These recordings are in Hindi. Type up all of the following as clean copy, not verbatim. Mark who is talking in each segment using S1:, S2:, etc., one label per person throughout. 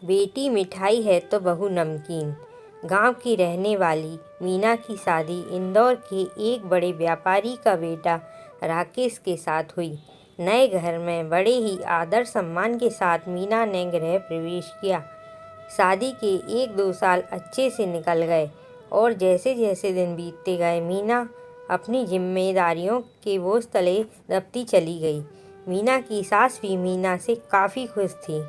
S1: बेटी मिठाई है तो बहू नमकीन। गांव की रहने वाली मीना की शादी इंदौर के एक बड़े व्यापारी का बेटा राकेश के साथ हुई। नए घर में बड़े ही आदर सम्मान के साथ मीना ने गृह प्रवेश किया। शादी के 1-2 साल अच्छे से निकल गए और जैसे जैसे दिन बीतते गए मीना अपनी जिम्मेदारियों के बोझ तले दबती चली गई। मीना की सास भी मीना से काफ़ी खुश थी।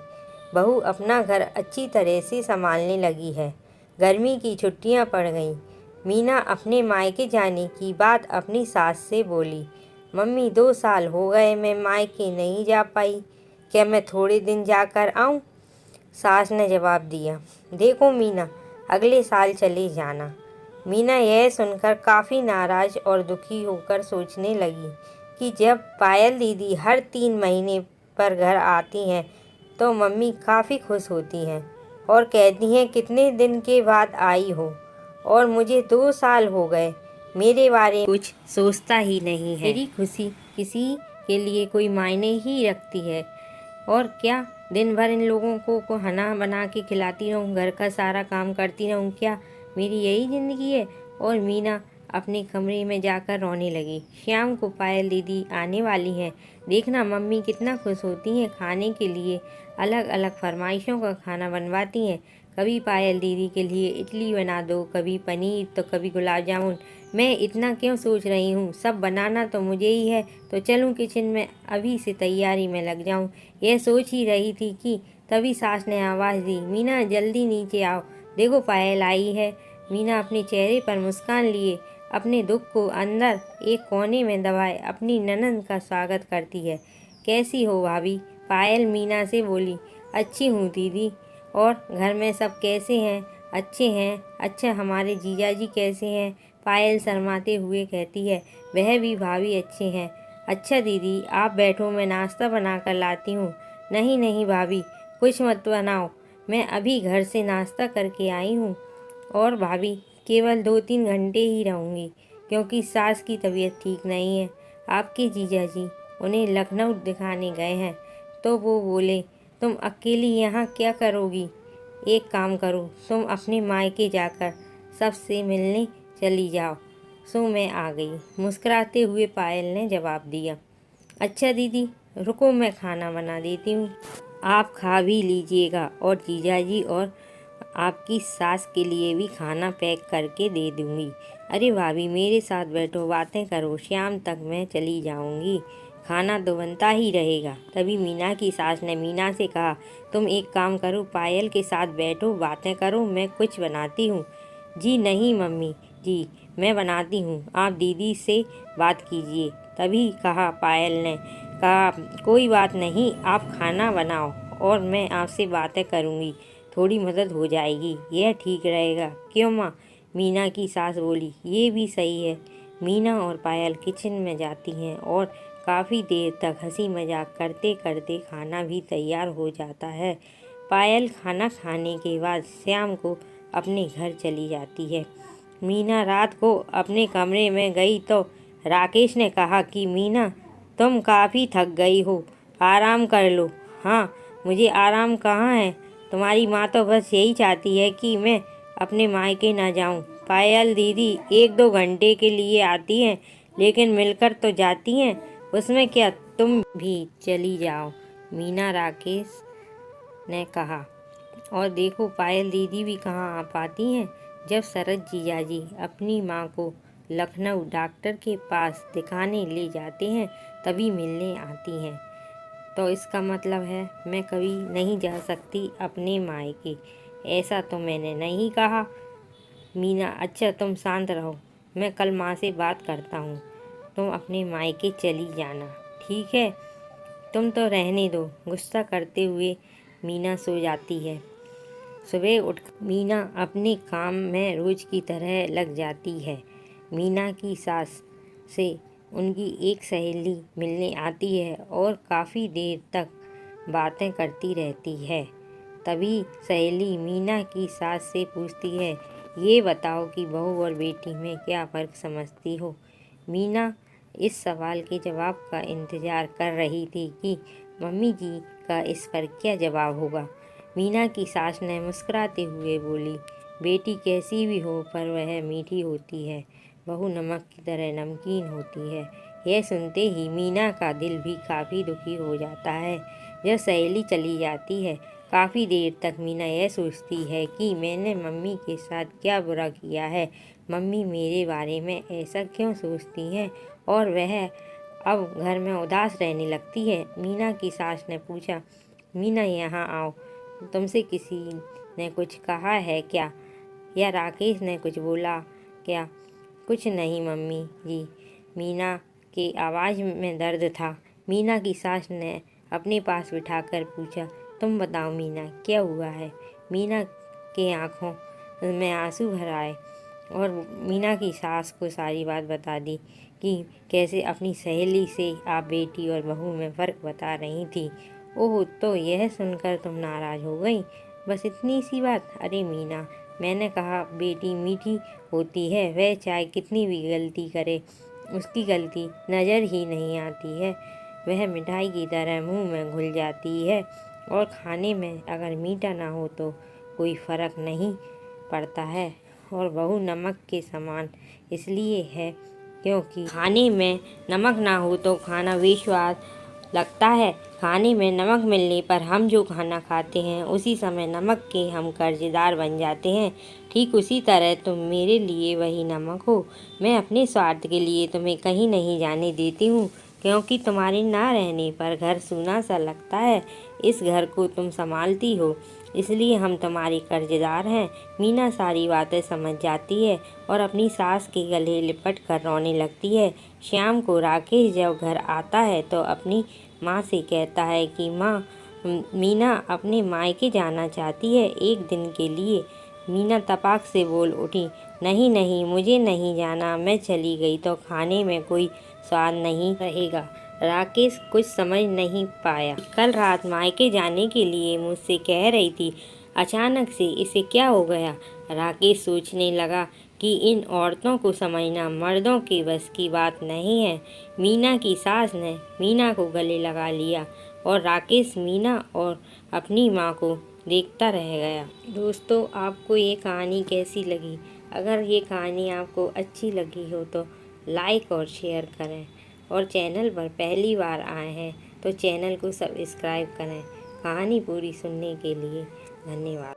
S1: बहू अपना घर अच्छी तरह से संभालने लगी है। गर्मी की छुट्टियां पड़ गईं। मीना अपने मायके जाने की बात अपनी सास से बोली। मम्मी 2 साल हो गए मैं मायके नहीं जा पाई, क्या मैं थोड़े दिन जाकर आऊं? सास ने जवाब दिया, देखो मीना, अगले साल चले जाना। मीना यह सुनकर काफ़ी नाराज़ और दुखी होकर सोचने लगी कि जब पायल दीदी हर 3 महीने पर घर आती हैं तो मम्मी काफ़ी खुश होती हैं और कहती हैं कितने दिन के बाद आई हो, और मुझे 2 साल हो गए मेरे बारे में कुछ सोचता ही नहीं है। मेरी खुशी किसी के लिए कोई मायने ही रखती है, और क्या दिन भर इन लोगों को खाना बना के खिलाती रहूँ, घर का सारा काम करती रहूँ, क्या मेरी यही ज़िंदगी है? और मीना अपने कमरे में जाकर रोने लगी। शाम को पायल दीदी आने वाली हैं, देखना मम्मी कितना खुश होती हैं। खाने के लिए अलग अलग फरमाइशों का खाना बनवाती हैं। कभी पायल दीदी के लिए इडली बना दो, कभी पनीर तो कभी गुलाब जामुन। मैं इतना क्यों सोच रही हूँ, सब बनाना तो मुझे ही है, तो चलूँ किचन में अभी से तैयारी में लग जाऊँ। यह सोच ही रही थी कि तभी सास ने आवाज़ दी, मीना जल्दी नीचे आओ, देखो पायल आई है। मीना अपने चेहरे पर मुस्कान लिए अपने दुख को अंदर एक कोने में दबाए अपनी ननद का स्वागत करती है। कैसी हो भाभी? पायल मीना से बोली। अच्छी हूँ दीदी, और घर में सब कैसे हैं? अच्छे हैं। अच्छा, हमारे जीजाजी कैसे हैं? पायल शर्माते हुए कहती है। वह भी भाभी अच्छे हैं। अच्छा दीदी, आप बैठो, मैं नाश्ता बना कर लाती हूँ। नहीं नहीं भाभी, कुछ मत बनाओ, मैं अभी घर से नाश्ता करके आई हूँ, और भाभी केवल 2-3 घंटे ही रहूँगी, क्योंकि सास की तबीयत ठीक नहीं है। आपके जीजाजी उन्हें लखनऊ दिखाने गए हैं। तो वो बोले, तुम अकेली यहाँ क्या करोगी? एक काम करो, तुम अपने मायके जाकर सबसे मिलने चली जाओ। सो मैं आ गई, मुस्कुराते हुए पायल ने जवाब दिया। अच्छा दीदी, रुको मैं खाना बना देती हूँ, आप खा भी लीजिएगा, और जीजाजी और आपकी सास के लिए भी खाना पैक करके दे दूँगी। अरे भाभी, मेरे साथ बैठो, बातें करो, शाम तक मैं चली जाऊँगी, खाना तो बनता ही रहेगा। तभी मीना की सास ने मीना से कहा, तुम एक काम करो, पायल के साथ बैठो, बातें करो, मैं कुछ बनाती हूँ। जी नहीं मम्मी जी, मैं बनाती हूँ, आप दीदी से बात कीजिए। तभी कहा पायल ने, कहा कोई बात नहीं, आप खाना बनाओ और मैं आपसे बातें करूँगी, थोड़ी मदद हो जाएगी, यह ठीक रहेगा। क्यों माँ? मीना की सास बोली, ये भी सही है। मीना और पायल किचन में जाती हैं और काफ़ी देर तक हंसी मजाक करते करते खाना भी तैयार हो जाता है। पायल खाना खाने के बाद शाम को अपने घर चली जाती है। मीना रात को अपने कमरे में गई तो राकेश ने कहा कि मीना, तुम काफ़ी थक गई हो, आराम कर लो। हाँ, मुझे आराम कहाँ है, तुम्हारी माँ तो बस यही चाहती है कि मैं अपने मायके ना जाऊँ। पायल दीदी 1-2 घंटे के लिए आती हैं, लेकिन मिलकर तो जाती हैं, उसमें क्या, तुम भी चली जाओ, मीना राकेश ने कहा। और देखो, पायल दीदी भी कहाँ आ पाती हैं। जब शरद जीजाजी अपनी माँ को लखनऊ डॉक्टर के पास दिखाने ले जाते हैं, तभी मिलने आती हैं। तो इसका मतलब है मैं कभी नहीं जा सकती अपने मायके, ऐसा तो मैंने नहीं कहा। मीना, अच्छा तुम शांत रहो, मैं कल माँ से बात करता हूँ, तुम अपने मायके चली जाना, ठीक है? तुम तो रहने दो। गुस्सा करते हुए मीना सो जाती है। सुबह उठ मीना अपने काम में रोज की तरह लग जाती है। मीना की सास से उनकी एक सहेली मिलने आती है और काफ़ी देर तक बातें करती रहती है। तभी सहेली मीना की सास से पूछती है, ये बताओ कि बहू और बेटी में क्या फ़र्क समझती हो? मीना इस सवाल के जवाब का इंतज़ार कर रही थी कि मम्मी जी का इस पर क्या जवाब होगा। मीना की सास ने मुस्कुराते हुए बोली, बेटी कैसी भी हो पर वह मीठी होती है, बहू नमक की तरह नमकीन होती है। यह सुनते ही मीना का दिल भी काफ़ी दुखी हो जाता है। जब सहेली चली जाती है, काफ़ी देर तक मीना यह सोचती है कि मैंने मम्मी के साथ क्या बुरा किया है, मम्मी मेरे बारे में ऐसा क्यों सोचती हैं, और वह अब घर में उदास रहने लगती है। मीना की सास ने पूछा, मीना यहाँ आओ, तुमसे किसी ने कुछ कहा है क्या, या राकेश ने कुछ बोला क्या? कुछ नहीं मम्मी जी, मीना की आवाज़ में दर्द था। मीना की सास ने अपने पास बिठाकर पूछा, तुम बताओ मीना क्या हुआ है? मीना के आँखों में आंसू भर आए और मीना की सास को सारी बात बता दी कि कैसे अपनी सहेली से आप बेटी और बहू में फ़र्क बता रही थी। ओह, तो यह सुनकर तुम नाराज़ हो गई? बस इतनी सी बात? अरे मीना, मैंने कहा बेटी मीठी होती है, वह चाहे कितनी भी गलती करे उसकी गलती नज़र ही नहीं आती है, वह मिठाई की तरह मुंह में घुल जाती है, और खाने में अगर मीठा ना हो तो कोई फ़र्क नहीं पड़ता है, और बहू नमक के समान इसलिए है क्योंकि खाने में नमक ना हो तो खाना बेस्वाद लगता है। खाने में नमक मिलने पर हम जो खाना खाते हैं उसी समय नमक के हम कर्जदार बन जाते हैं। ठीक उसी तरह तुम मेरे लिए वही नमक हो। मैं अपने स्वार्थ के लिए तुम्हें कहीं नहीं जाने देती हूँ, क्योंकि तुम्हारे ना रहने पर घर सूना सा लगता है। इस घर को तुम संभालती हो, इसलिए हम तुम्हारे कर्जदार हैं। मीना सारी बातें समझ जाती है और अपनी सास के गले लिपट कर रोने लगती है। शाम को राकेश जब घर आता है तो अपनी माँ से कहता है कि माँ, मीना अपने मायके जाना चाहती है एक दिन के लिए। मीना तपाक से बोल उठी, नहीं नहीं, मुझे नहीं जाना, मैं चली गई तो खाने में कोई स्वाद नहीं रहेगा। राकेश कुछ समझ नहीं पाया। कल रात मायके जाने के लिए मुझसे कह रही थी, अचानक से इसे क्या हो गया? राकेश सोचने लगा कि इन औरतों को समझना मर्दों के बस की बात नहीं है। मीना की सास ने मीना को गले लगा लिया और राकेश मीना और अपनी माँ को देखता रह गया। दोस्तों, आपको ये कहानी कैसी लगी? अगर ये कहानी आपको अच्छी लगी हो तो लाइक और शेयर करें, और चैनल पर पहली बार आए हैं तो चैनल को सब्सक्राइब करें। कहानी पूरी सुनने के लिए धन्यवाद।